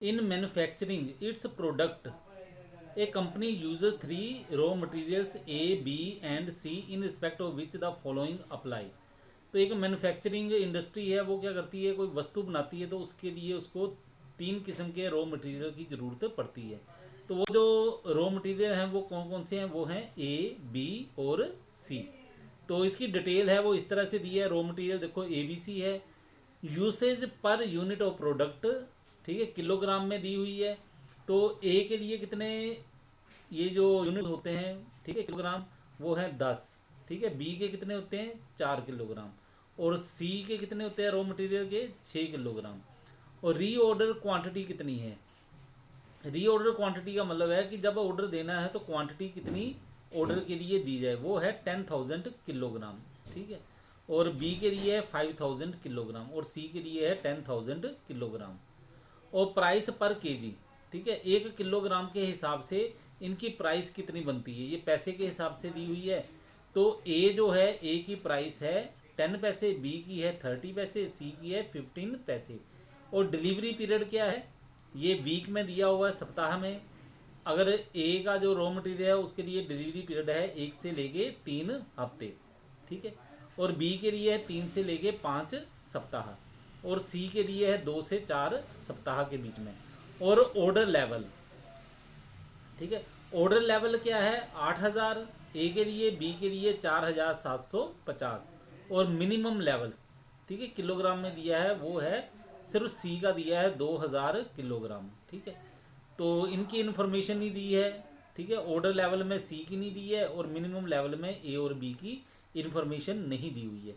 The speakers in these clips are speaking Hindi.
In manufacturing its product, a company uses three raw materials A, B and C in respect of which the following apply. तो एक मैन्युफैक्चरिंग इंडस्ट्री है, वो क्या करती है, कोई वस्तु बनाती है तो उसके लिए उसको तीन किस्म के रॉ मटेरियल की ज़रूरत पड़ती है। तो वो जो रॉ मटेरियल हैं वो कौन कौन से हैं, वो हैं ए, बी और सी। तो इसकी डिटेल है वो इस तरह से दी है। रॉ मटेरियल देखो ए बी सी है। Usage per unit of product, ठीक है, किलोग्राम में दी हुई है। तो ए के लिए कितने ये जो यूनिट होते हैं, ठीक है, किलोग्राम, वो है 10। ठीक है, बी के कितने होते हैं 4 किलोग्राम। और सी के कितने होते हैं रॉ मटेरियल के 6 किलोग्राम। और री ऑर्डर क्वांटिटी कितनी है। री ऑर्डर क्वांटिटी का मतलब है कि जब ऑर्डर देना है तो क्वांटिटी कितनी ऑर्डर के लिए दी जाए, वो है 10,000 किलोग्राम। ठीक है, और बी के लिए है 5,000 किलोग्राम और सी के लिए है 10,000 किलोग्राम। और प्राइस पर केजी, ठीक है, 1 किलोग्राम के हिसाब से इनकी प्राइस कितनी बनती है, ये पैसे के हिसाब से दी हुई है। तो ए जो है, ए की प्राइस है 10 पैसे, बी की है 30 पैसे, सी की है 15 पैसे। और डिलीवरी पीरियड क्या है, ये वीक में दिया हुआ है, सप्ताह में। अगर ए का जो रॉ मटेरियल है उसके लिए डिलीवरी पीरियड है 1 से लेके 3 हफ्ते। ठीक है, और बी के लिए है 3 से लेके 5 सप्ताह। और सी के लिए है 2 से 4 सप्ताह के बीच में। और ऑर्डर लेवल, ठीक है, ऑर्डर लेवल क्या है 8,000 ए के लिए, बी के लिए 4,750। और मिनिमम लेवल, ठीक है, किलोग्राम में दिया है वो है, सिर्फ सी का दिया है 2,000 किलोग्राम। ठीक है, तो इनकी इन्फॉर्मेशन नहीं दी है। ठीक है, ऑर्डर लेवल में सी की नहीं दी है और मिनिमम लेवल में ए और बी की इन्फॉर्मेशन नहीं दी हुई है।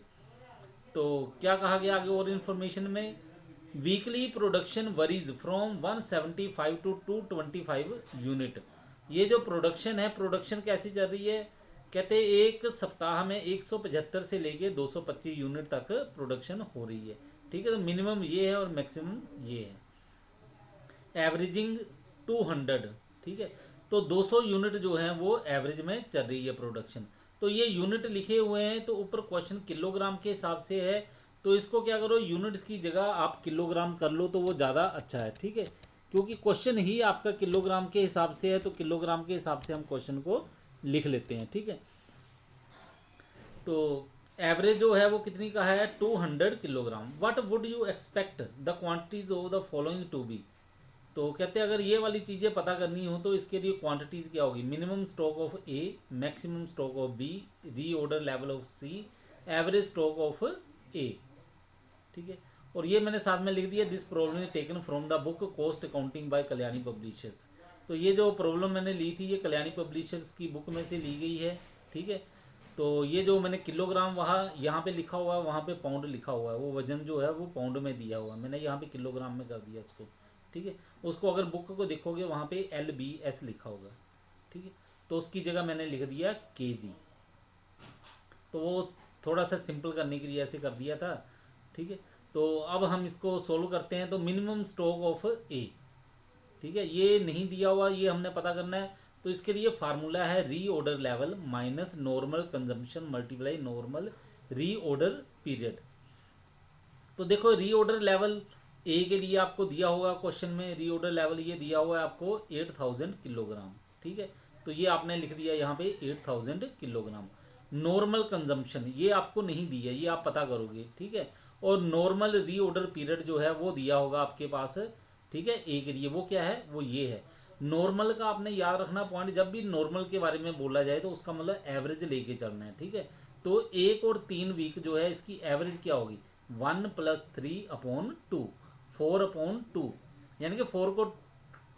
तो क्या कहा गया आगे और इन्फॉर्मेशन में, weekly production varies from 175 to 225 unit. ये जो प्रोडक्शन है, प्रोडक्शन कैसी चल रही है, कहते हैं एक सप्ताह में 175 से लेके 225 यूनिट तक प्रोडक्शन हो रही है। ठीक है, तो मिनिमम ये है और मैक्सिमम ये है। एवरेजिंग 200, ठीक है, तो 200 यूनिट जो है वो एवरेज में चल रही है प्रोडक्शन। तो ये यूनिट लिखे हुए हैं तो ऊपर क्वेश्चन किलोग्राम के हिसाब से है, तो इसको क्या करो, यूनिट्स की जगह आप किलोग्राम कर लो तो वो ज़्यादा अच्छा है। ठीक है, क्योंकि क्वेश्चन ही आपका किलोग्राम के हिसाब से है तो किलोग्राम के हिसाब से हम क्वेश्चन को लिख लेते हैं। ठीक है, तो एवरेज जो है वो कितनी का है 200 kilogram. What would you expect the quantities of the following to be. तो कहते हैं अगर ये वाली चीज़ें पता करनी हो तो इसके लिए क्वांटिटीज़ क्या होगी, minimum stock of A, maximum stock of B, reorder level of C, average stock of A. ठीक है, और ये मैंने साथ में लिख दिया, this problem is taken from the book cost accounting by Kalyani publishers. तो ये जो प्रॉब्लम मैंने ली थी ये कल्याणी पब्लिशर्स की बुक में से ली गई है। ठीक है, तो ये जो मैंने किलोग्राम वहाँ यहाँ पे लिखा हुआ है, वहाँ पे पाउंड लिखा हुआ है, वो वजन जो है वो पाउंड में दिया हुआ है, मैंने यहाँ पे किलोग्राम में कर दिया इसको। ठीक है, उसको अगर बुक को देखोगे वहाँ पे LBS लिखा होगा। ठीक है, तो उसकी जगह मैंने लिख दिया केजी। तो वो थोड़ा सा सिंपल करने के लिए ऐसे कर दिया था। ठीक है, तो अब हम इसको सोल्व करते हैं। तो मिनिमम स्टॉक ऑफ ए, ठीक है, ये नहीं दिया हुआ, ये हमने पता करना है। तो इसके लिए फार्मूला है री order level minus normal consumption multiply normal री ऑर्डर पीरियड। तो देखो री ऑर्डर लेवल ए के लिए आपको दिया होगा क्वेश्चन में, री ऑर्डर लेवल ये दिया हुआ है आपको 8,000 किलोग्राम। ठीक है, तो ये आपने लिख दिया यहाँ पे 8,000 किलोग्राम। नॉर्मल कंजम्पशन ये आपको नहीं दी है, ये आप पता करोगे। ठीक है, और नॉर्मल री ऑर्डर पीरियड जो है वो दिया होगा आपके पास। ठीक है, ए के लिए वो क्या है, वो ये है। नॉर्मल का आपने याद रखना पॉइंट, जब भी नॉर्मल के बारे में बोला जाए तो उसका मतलब एवरेज लेके चलना है। ठीक है, तो 1 और 3 वीक जो है इसकी एवरेज क्या होगी, 1+3/2, 4/2। यानी कि 4 को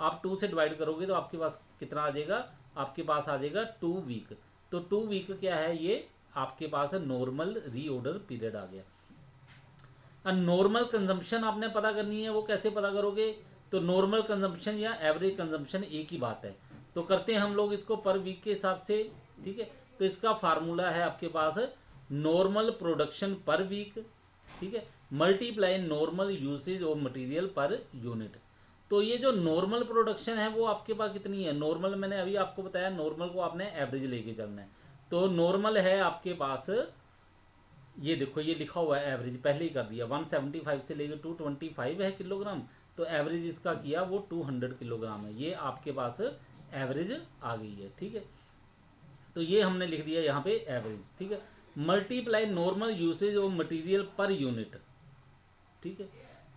आप 2 से डिवाइड करोगे तो आपके पास कितना आ जाएगा, आपके पास आ जाएगा 2 वीक। तो 2 वीक क्या है, ये आपके पास नॉर्मल री ऑर्डर पीरियड आ गया। नॉर्मल कंजम्पशन आपने पता करनी है, वो कैसे पता करोगे, तो नॉर्मल कंजम्पशन या एवरेज कंजम्पशन एक ही बात है। तो करते हैं हम लोग इसको पर वीक के हिसाब से। ठीक है, तो इसका फार्मूला है आपके पास नॉर्मल प्रोडक्शन पर वीक, ठीक है, multiply normal usage of material पर यूनिट। तो ये जो नॉर्मल प्रोडक्शन है वो आपके पास कितनी है, नॉर्मल मैंने अभी आपको बताया, नॉर्मल को आपने एवरेज लेके चलना है। तो नॉर्मल है आपके पास, ये देखो ये लिखा हुआ है एवरेज, पहले ही कर दिया, 175 से लेकर 225 है किलोग्राम। तो एवरेज इसका किया वो 200 किलोग्राम है, ये आपके पास एवरेज आ गई है। ठीक है, तो ये हमने लिख दिया यहाँ पे एवरेज। ठीक है, multiply normal usage of material per unit. ठीक है,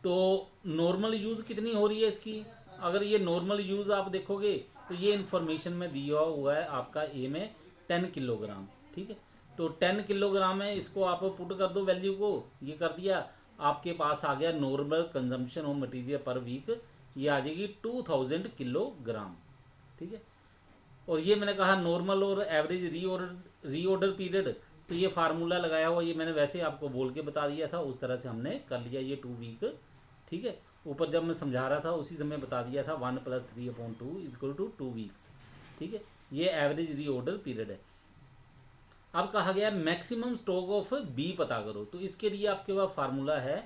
तो नॉर्मल यूज़ कितनी हो रही है इसकी, अगर ये नॉर्मल यूज़ आप देखोगे तो ये इन्फॉर्मेशन में दिया हुआ है आपका ए में 10 किलोग्राम। ठीक है, तो 10 किलोग्राम है, इसको आप पुट कर दो वैल्यू को, ये कर दिया, आपके पास आ गया normal consumption of material per week, ये आ जाएगी 2000 किलोग्राम। ठीक है, और ये मैंने कहा नॉर्मल और एवरेज रीऑर्डर पीरियड, तो ये फार्मूला लगाया हुआ, ये मैंने वैसे आपको बोल के बता दिया था, उस तरह से हमने कर लिया ये 2 वीक। ठीक है, ऊपर जब मैं समझा रहा था उसी समय बता दिया था 1 + 3/2 = 2 वीक्स। ठीक है, ये एवरेज रीऑर्डर पीरियड है। अब कहा गया मैक्सिमम स्टॉक ऑफ बी पता करो, तो इसके लिए आपके पास फार्मूला है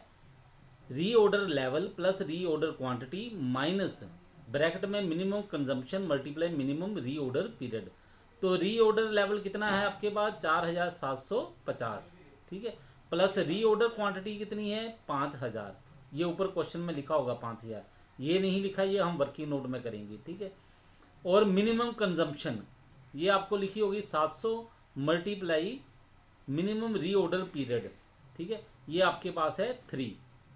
reorder level plus reorder quantity minus bracket में minimum consumption multiply minimum reorder period. तो रीऑर्डर लेवल कितना है आपके पास 4750। ठीक है, प्लस रीऑर्डर क्वांटिटी कितनी है 5000, ये ऊपर क्वेश्चन में लिखा होगा 5000, ये नहीं लिखा, ये हम वर्किंग नोट में करेंगे। ठीक है, और मिनिमम कंजम्पशन ये आपको लिखी होगी 700 मल्टीप्लाई मिनिमम रीऑर्डर पीरियड। ठीक है, ये आपके पास है 3।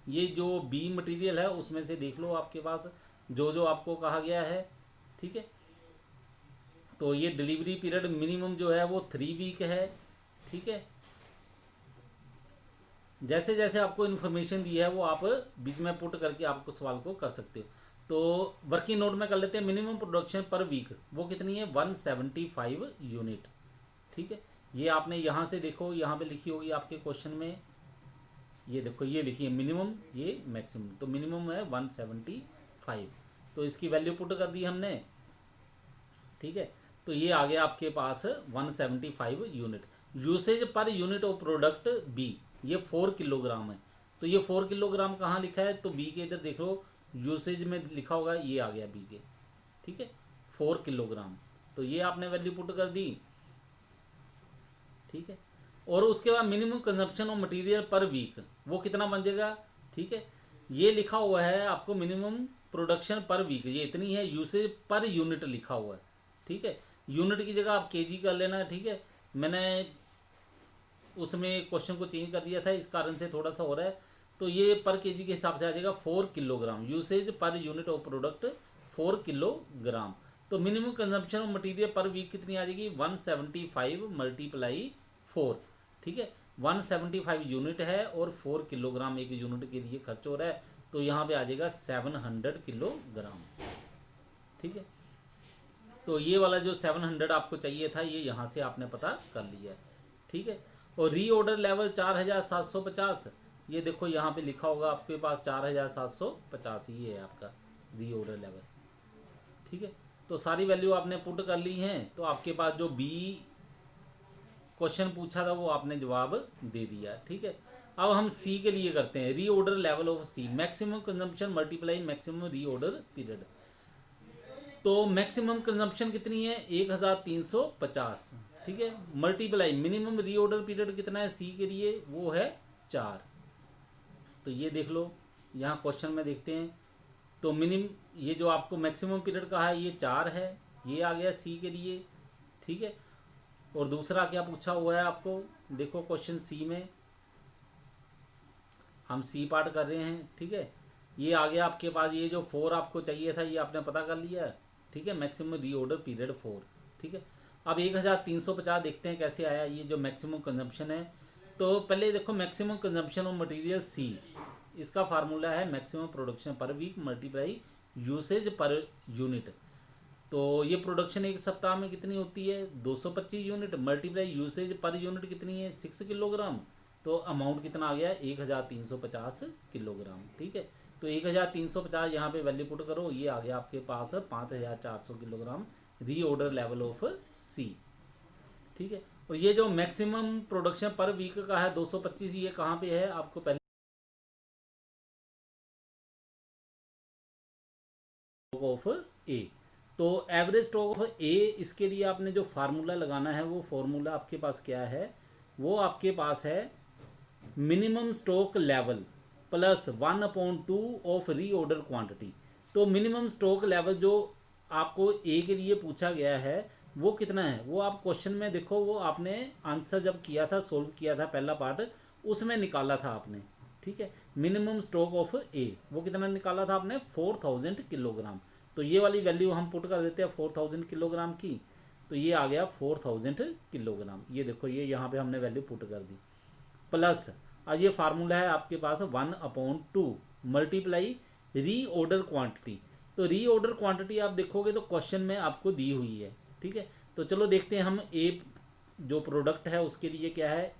ये जो बी मटेरियल है उसमें से देख लो आपके पास जो जो आपको कहा गया है। ठीक है, तो ये डिलीवरी पीरियड मिनिमम जो है वो 3 वीक है। ठीक है, जैसे जैसे आपको इन्फॉर्मेशन दी है वो आप बीच में पुट करके आपको सवाल को कर सकते हो। तो वर्किंग नोट में कर लेते हैं, मिनिमम प्रोडक्शन पर वीक वो कितनी है 175 यूनिट। ठीक है, ये आपने यहाँ से देखो, यहाँ पे लिखी होगी आपके क्वेश्चन में, ये देखो ये लिखी है मिनिमम, ये मैक्सिमम, तो मिनिमम है 175, तो इसकी वैल्यू पुट कर दी हमने। ठीक है, तो ये आ गया आपके पास 175 unit. Usage per unit of product B, ये 4 किलोग्राम है, तो ये 4 किलोग्राम कहाँ लिखा है, तो बी के इधर देख लो यूसेज में लिखा होगा, ये आ गया बी के। ठीक है, 4 किलोग्राम, तो ये आपने वैल्यू पुट कर दी। ठीक है, और उसके बाद minimum consumption of material per week वो कितना बन जाएगा। ठीक है, ये लिखा हुआ है आपको मिनिमम प्रोडक्शन पर वीक, ये इतनी है, यूसेज पर यूनिट लिखा हुआ है। ठीक है, यूनिट की जगह आप केजी कर लेना। ठीक है, मैंने उसमें क्वेश्चन को चेंज कर दिया था, इस कारण से थोड़ा सा हो रहा है, तो ये पर केजी के हिसाब से आ जाएगा 4 kilogram, usage per unit of product 4 kilogram. तो minimum consumption of material per week कितनी आ जाएगी 175 × 4। ठीक है, 175 यूनिट है और 4 किलोग्राम एक यूनिट के लिए खर्च हो रहा है, तो यहाँ पे आ जाएगा 700 किलोग्राम। ठीक है, तो ये वाला जो 700 आपको चाहिए था ये यहाँ से आपने पता कर लिया है। ठीक है, और रीऑर्डर लेवल 4750, ये देखो यहाँ पे लिखा होगा आपके पास 4750, ये है आपका रीऑर्डर लेवल। ठीक है, तो सारी वैल्यू आपने पुट कर ली हैं, तो आपके पास जो बी क्वेश्चन पूछा था वो आपने जवाब दे दिया। ठीक है, अब हम सी के लिए करते हैं, reorder level of C, maximum consumption multiply maximum reorder period. तो मैक्सिमम कंजम्पशन कितनी है 1350। ठीक है, मल्टीप्लाई मिनिमम रीऑर्डर पीरियड कितना है सी के लिए, वो है 4। तो ये देख लो यहाँ क्वेश्चन में देखते हैं, तो मिनिमम ये जो आपको मैक्सिमम पीरियड कहा है ये 4 है, ये आ गया सी के लिए। ठीक है, और दूसरा क्या पूछा हुआ है आपको, देखो क्वेश्चन सी में हम सी पार्ट कर रहे हैं। ठीक है, ये आ गया आपके पास, ये जो 4 आपको चाहिए था ये आपने पता कर लिया। ठीक है, मैक्सिमम रीऑर्डर पीरियड 4। ठीक है, अब 1350 देखते हैं कैसे आया ये जो मैक्सिमम कंजम्पशन है। तो पहले देखो maximum consumption of material C, इसका फार्मूला है maximum production per week multiply usage per unit. तो ये प्रोडक्शन एक सप्ताह में कितनी होती है 225 unit, multiply usage per unit कितनी है 6 किलोग्राम, तो अमाउंट कितना आ गया 1350 किलोग्राम। ठीक है, तो 1350 यहाँ पे वैल्यू पुट करो, ये आ गया आपके पास 5400 किलोग्राम रीऑर्डर लेवल ऑफ सी। ठीक है, और ये जो मैक्सिमम प्रोडक्शन पर वीक का है 225, ये कहाँ पे है आपको पहले ऑफ ए। तो एवरेज स्टॉक ऑफ ए, इसके लिए आपने जो फार्मूला लगाना है वो फार्मूला आपके पास क्या है, वो आपके पास है minimum stock level plus 1/2 of री ऑर्डर क्वांटिटी। तो मिनिमम स्टॉक लेवल जो आपको ए के लिए पूछा गया है वो कितना है, वो आप क्वेश्चन में देखो, वो आपने आंसर जब किया था, सोल्व किया था पहला पार्ट, उसमें निकाला था आपने। ठीक है, मिनिमम स्टॉक ऑफ ए वो कितना निकाला था आपने, 4000 किलोग्राम। तो ये वाली वैल्यू हम पुट कर देते हैं 4000 किलोग्राम की, तो ये आ गया 4000 किलोग्राम। ये देखो, ये यहाँ पे हमने वैल्यू पुट कर दी। प्लस अब ये फार्मूला है आपके पास 1/2 मल्टीप्लाई री ऑर्डर क्वांटिटी। तो री ऑर्डर क्वांटिटी आप देखोगे तो क्वेश्चन में आपको दी हुई है। ठीक है, तो चलो देखते हैं हम ए जो प्रोडक्ट है उसके लिए क्या है।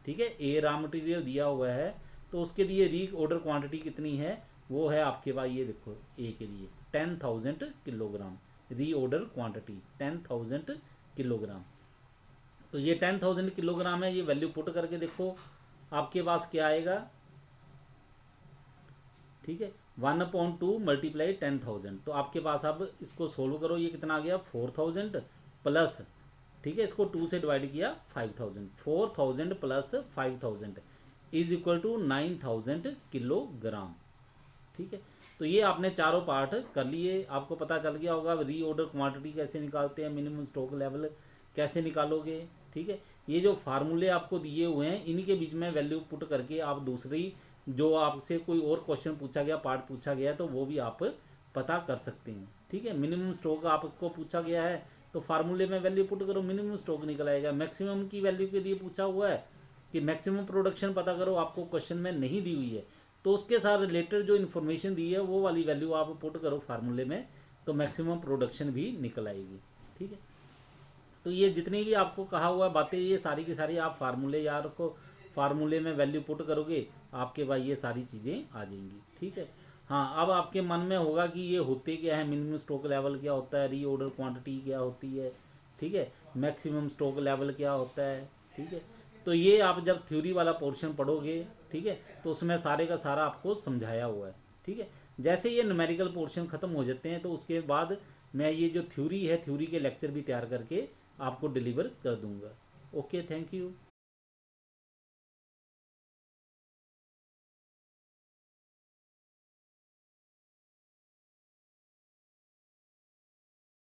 ठीक है, ए रॉ मटेरियल दिया हुआ है, तो उसके लिए री ऑर्डर क्वांटिटी कितनी है, वो है आपके पास, ये देखो ए के लिए 10,000 किलोग्राम। री ऑर्डर क्वांटिटी 10,000 किलोग्राम। तो ये 10,000 किलोग्राम है, ये वैल्यू पुट करके देखो आपके पास क्या आएगा। ठीक है, 1/2 मल्टीप्लाई 10,000। तो आपके पास अब इसको सोल्व करो, ये कितना आ गया 4000 प्लस, ठीक है, इसको 2 से डिवाइड किया 5000, 4000 plus 5000 is equal to 9000 kilogram. ठीक है, तो ये आपने चारों पार्ट कर लिए, आपको पता चल गया होगा री ऑर्डर क्वांटिटी कैसे निकालते हैं, मिनिमम स्टॉक लेवल कैसे निकालोगे। ठीक है, ये जो फार्मूले आपको दिए हुए हैं इन्हीं के बीच में वैल्यू पुट करके आप दूसरी जो आपसे कोई और क्वेश्चन पूछा गया, पार्ट पूछा गया, तो वो भी आप पता कर सकते हैं। ठीक है, मिनिमम स्टॉक आपको पूछा गया है तो फार्मूले में वैल्यू पुट करो, मिनिमम स्टॉक निकल आएगा। मैक्सिमम की वैल्यू के लिए पूछा हुआ है कि मैक्सिमम प्रोडक्शन पता करो, आपको क्वेश्चन में नहीं दी हुई है, तो उसके साथ रिलेटेड जो इन्फॉर्मेशन दी है वो वाली वैल्यू आप पुट करो फार्मूले में, तो मैक्सिमम प्रोडक्शन भी निकल आएगी। ठीक है, तो ये जितनी भी आपको कहा हुआ बातें, ये सारी की सारी आप फार्मूले याद रखो, फार्मूले में वैल्यू पुट करोगे आपके पास ये सारी चीज़ें आ जाएंगी। ठीक है, हाँ, अब आपके मन में होगा कि ये होते क्या है, मिनिमम स्टॉक लेवल क्या होता है, री ऑर्डर क्वांटिटी क्या होती है, ठीक है, मैक्सिमम स्टॉक लेवल क्या होता है। ठीक है, तो ये आप जब थ्योरी वाला पोर्शन पढ़ोगे, ठीक है, तो उसमें सारे का सारा आपको समझाया हुआ है। ठीक है, जैसे ये न्यूमेरिकल पोर्शन ख़त्म हो जाते हैं तो उसके बाद मैं ये जो थ्योरी है, थ्योरी के लेक्चर भी तैयार करके आपको डिलीवर कर दूंगा। Okay, thank you.